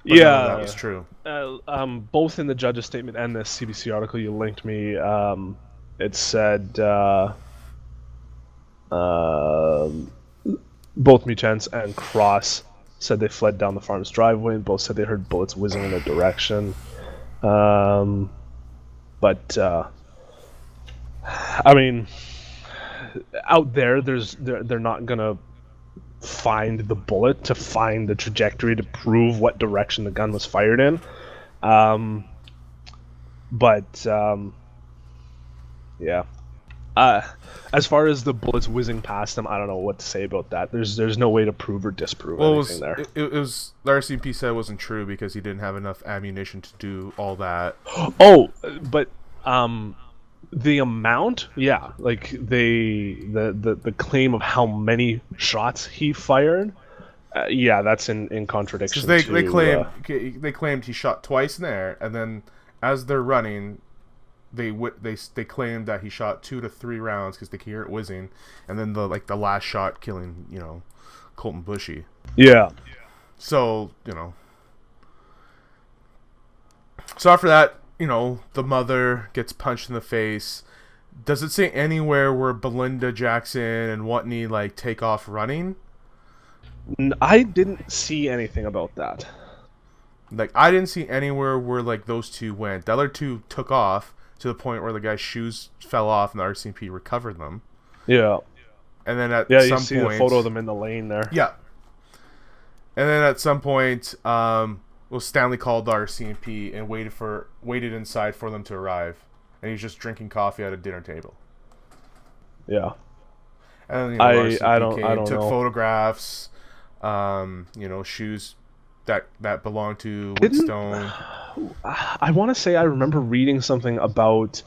But none of that Yeah, was true. both in the judge's statement and this CBC article you linked me, it said um both Michance and Cross said they fled down the farm's driveway, and both said they heard bullets whizzing in their direction. Um, but I mean, out there, they're not gonna find the bullet to find the trajectory to prove what direction the gun was fired in. Um, but yeah. Uh, as far as the bullets whizzing past them, I don't know what to say about that. There's no way to prove or disprove Well, anything there. it was the RCMP said it wasn't true because he didn't have enough ammunition to do all that. Oh, but the amount, yeah, like the claim of how many shots he fired, yeah, that's in Because contradiction they to. claimed he shot twice in there, and then as they're running, they claimed that he shot 2 to 3 rounds because they could hear it whizzing, and then the last shot killing Colten Boushie. Yeah. So so after that, the mother gets punched in the face. Does it say anywhere where Belinda Jackson and Watney take off running? I didn't see anything about that. I didn't see anywhere where those two went. The other two took off to the point where the guy's shoes fell off and the RCMP recovered them. Yeah. And then at Yeah, you some see point, the photo of them in the lane there. yeah. And then at some point, Stanley called the RCMP and waited inside for them to arrive, and he was just drinking coffee at a dinner table. Yeah. And then I RCMP don't took know. photographs, shoes that belonged to Didn't Woodstone. I want to say I remember reading something about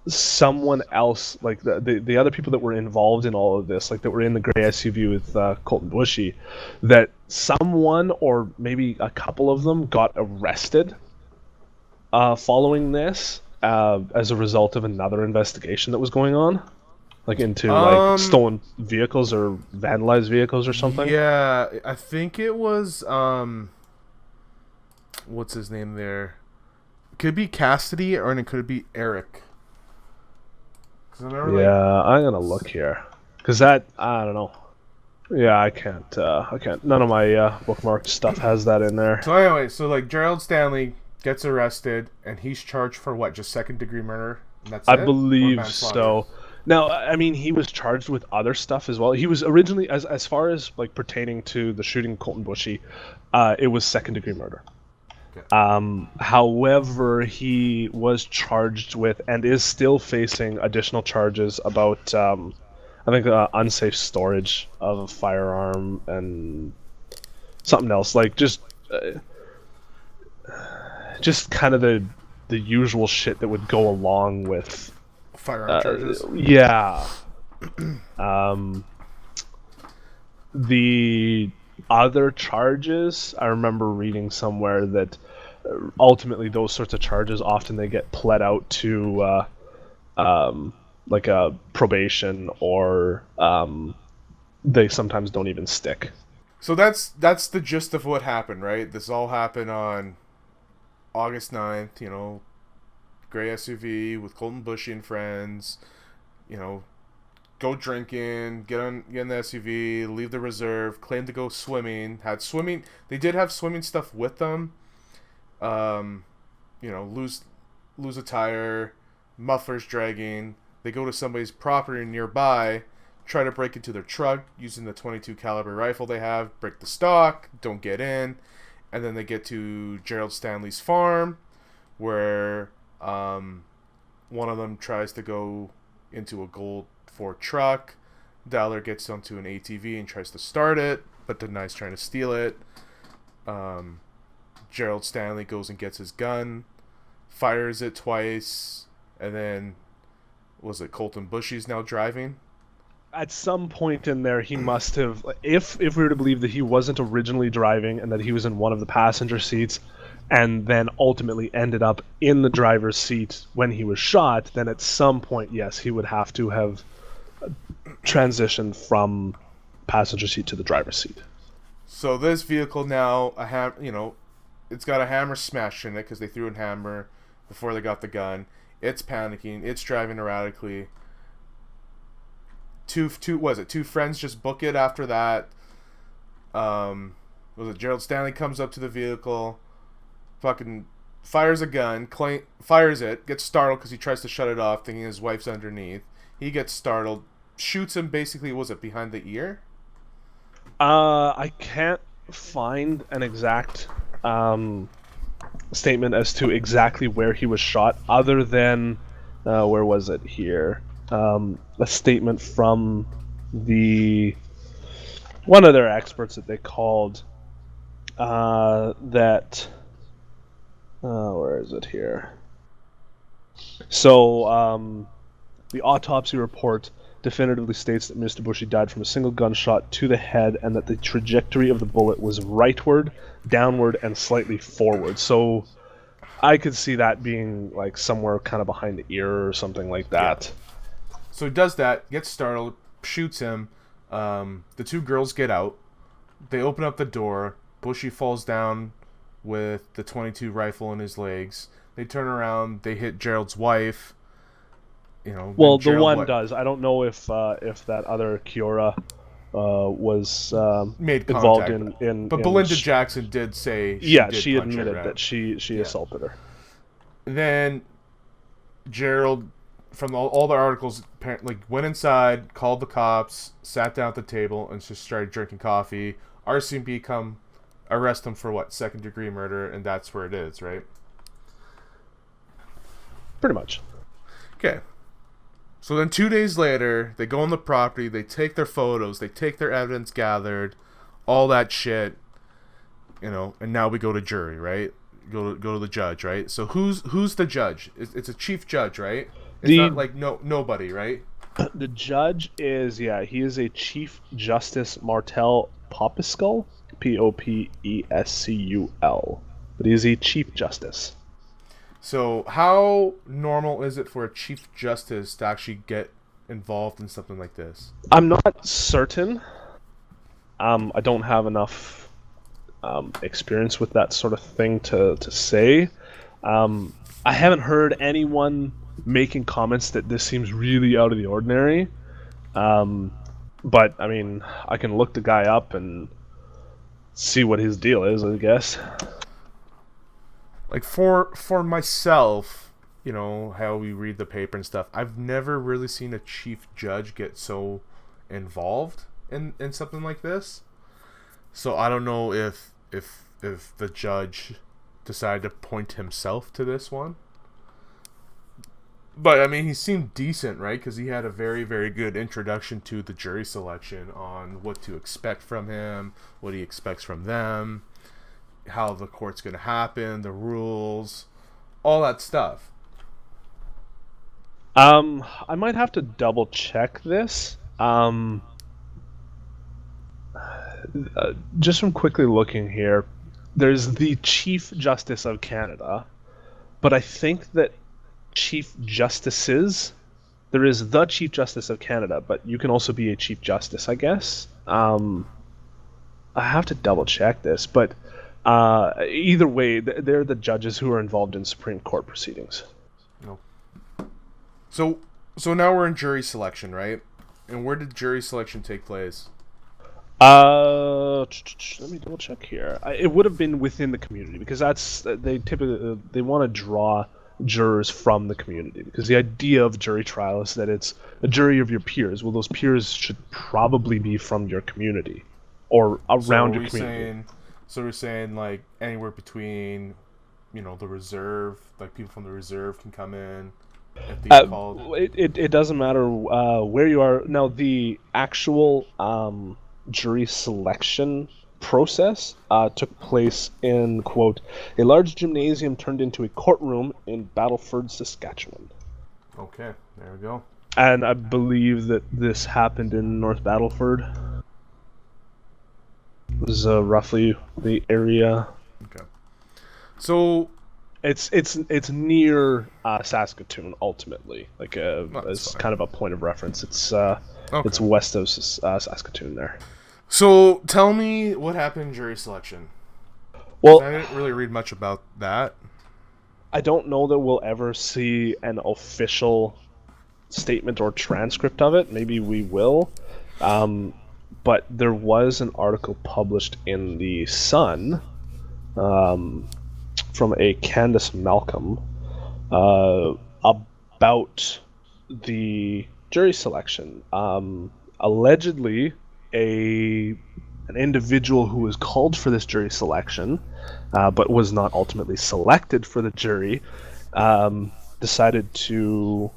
someone else, like the other people that were involved in all of this, like that were in the gray SUV with Colten Boushie, that someone or maybe a couple of them got arrested following this as a result of another investigation that was going on, like into like stolen vehicles or vandalized vehicles or something. Yeah, I think it was what's his name there? It could be Cassidy or it could be Eric. Yeah, I'm gonna look here, cause that I don't know. Yeah, I can't. I can't. None of my bookmarked stuff has that in there. So anyway, Gerald Stanley gets arrested and he's charged for what? Just second-degree murder? And that's I it? believe so. Now, I mean, he was charged with other stuff as well. He was originally, as far as like pertaining to the shooting of Colten Boushie, it was second-degree murder. Okay. However, he was charged with and is still facing additional charges about, I think, unsafe storage of a firearm and something else. Like just kind of the usual shit that would go along with Firearm charges. Yeah. The other charges, I remember reading somewhere that ultimately those sorts of charges often they get pled out to like a probation or they sometimes don't even stick. So that's the gist of what happened, right? This all happened on August 9th, gray SUV with Colten Boushie and friends, go drinking, get in the SUV, leave the reserve, claim to go swimming, they did have swimming stuff with them. Lose a tire, mufflers dragging, they go to somebody's property nearby, try to break into their truck using the 22 caliber rifle they have, break the stock, don't get in, and then they get to Gerald Stanley's farm where one of them tries to go into a gold Ford truck. The other gets onto an ATV and tries to start it, but denies trying to steal it. Gerald Stanley goes and gets his gun, fires it twice, and then was it Colten Boushie's now driving? At some point in there, he must have, if we were to believe that he wasn't originally driving and that he was in one of the passenger seats, and then ultimately ended up in the driver's seat when he was shot, then at some point, yes, he would have to have transitioned from passenger seat to the driver's seat. So this vehicle now, it's got a hammer smashed in it because they threw a hammer before they got the gun. It's panicking. It's driving erratically. Two friends just book it after that. Was it Gerald Stanley comes up to the vehicle, fucking fires a gun, fires it, gets startled because he tries to shut it off, thinking his wife's underneath. He gets startled, shoots him. Basically, was it behind the ear? I can't find an exact statement as to exactly where he was shot, other than where was it here? A statement from one of their experts that they called that where is it here? So the autopsy report definitively states that Mr. Boushie died from a single gunshot to the head, and that the trajectory of the bullet was rightward, downward, and slightly forward. So I could see that being like somewhere kind of behind the ear or something like that. Yeah. So he does that, gets startled, shoots him. The two girls get out. They open up the door. Boushie falls down with the .22 rifle in his legs. They turn around. They hit Gerald's wife. Well, the one does. I don't know if that other Kiora was made involved contact. in. But Belinda Jackson did say she admitted that she assaulted her. Then Gerald, from all the articles, went inside, called the cops, sat down at the table, and just started drinking coffee. RCMP come arrest him for second-degree murder, and that's where it is, right? Pretty much. Okay. So then 2 days later, they go on the property, they take their photos, they take their evidence gathered, all that shit, and now we go to jury, right? Go to the judge, right? So who's the judge? It's a chief judge, right? It's not like nobody, right? The judge is, he is a Chief Justice Martel Popescull, Popescul, but he is a Chief Justice. So how normal is it for a Chief Justice to actually get involved in something like this? I'm not certain. I don't have enough experience with that sort of thing to say. I haven't heard anyone making comments that this seems really out of the ordinary. But, I mean, I can look the guy up and see what his deal is, I guess. Like, for myself, how we read the paper and stuff, I've never really seen a chief judge get so involved in something like this. So I don't know if the judge decided to point himself to this one. But, I mean, he seemed decent, right? Because he had a very, very good introduction to the jury selection on what to expect from him, what he expects from them, how the court's going to happen, the rules, all that stuff. I might have to double check this. Just from quickly looking here, there's the Chief Justice of Canada, but I think that Chief Justices, there is the Chief Justice of Canada, but you can also be a Chief Justice, I guess. I have to double check this, but either way, they're the judges who are involved in Supreme Court proceedings. No. So now we're in jury selection, right? And where did jury selection take place? Let me double check here. It would have been within the community, because they typically they want to draw jurors from the community, because the idea of jury trial is that it's a jury of your peers. Well, those peers should probably be from your community or around your community. So we're saying like anywhere between, the reserve, like people from the reserve can come in. It doesn't matter where you are. Now, the actual jury selection process took place in, quote, a large gymnasium turned into a courtroom in Battleford, Saskatchewan. Okay, there we go. And I believe that this happened in North Battleford. It was roughly the area. Okay. So it's near Saskatoon ultimately. Like it's kind of a point of reference. It's west of Saskatoon there. So tell me what happened in jury selection. 'Cause Well, I didn't really read much about that. I don't know that we'll ever see an official statement or transcript of it. Maybe we will. But there was an article published in the Sun um, from a Candace Malcolm about the jury selection. Allegedly, an individual who was called for this jury selection, but was not ultimately selected for the jury, decided to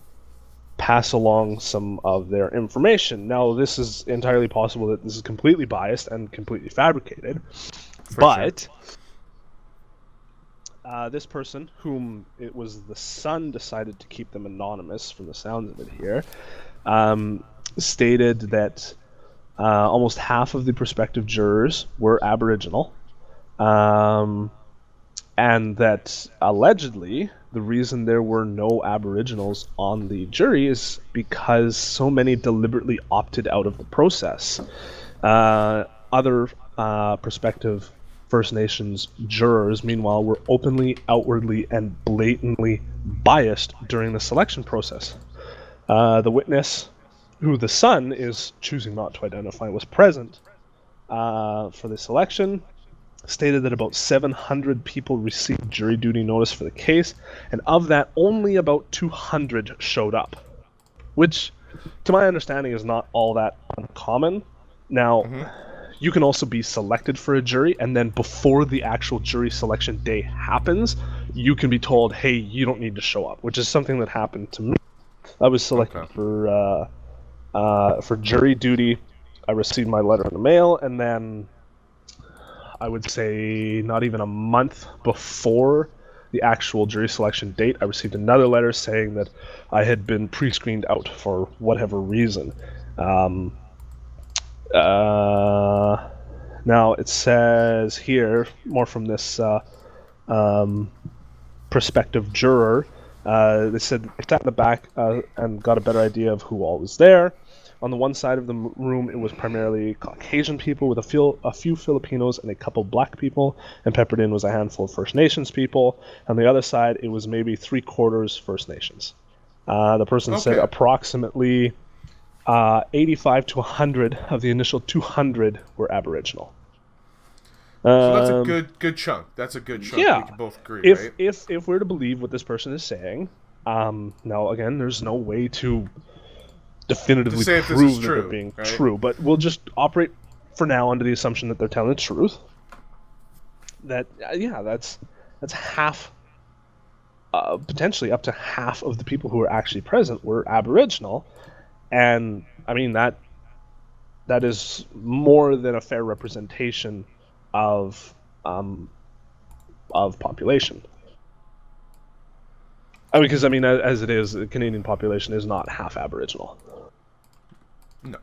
pass along some of their information. Now, this is entirely possible that this is completely biased and completely fabricated, but this person, whom it was the Sun decided to keep them anonymous from the sounds of it here, stated that almost half of the prospective jurors were Aboriginal, and that allegedly the reason there were no Aboriginals on the jury is because so many deliberately opted out of the process. Other prospective First Nations jurors, meanwhile, were openly, outwardly, and blatantly biased during the selection process. The witness, who the Sun is choosing not to identify, was present for the selection, stated that about 700 people received jury duty notice for the case, and of that, only about 200 showed up, which, to my understanding, is not all that uncommon. Now, you can also be selected for a jury, and then before the actual jury selection day happens, you can be told, hey, you don't need to show up, which is something that happened to me. I was selected for jury duty. I received my letter in the mail, and then I would say not even a month before the actual jury selection date, I received another letter saying that I had been pre-screened out for whatever reason. Now it says here, more from this prospective juror, they said they sat in the back and got a better idea of who all was there. On the one side of the room, it was primarily Caucasian people with a few Filipinos and a couple black people, and peppered in was a handful of First Nations people. On the other side, it was maybe 3/4 First Nations. The person said approximately 85 to 100 of the initial 200 were Aboriginal. So that's a good chunk. That's a good chunk. Yeah. We can both agree, right? If we're to believe what this person is saying, now again, there's no way to definitively prove that they're being true, but we'll just operate for now under the assumption that they're telling the truth. That that's half, potentially up to half of the people who were actually present were Aboriginal, and I mean that is more than a fair representation of population. Because as it is, the Canadian population is not half Aboriginal. No.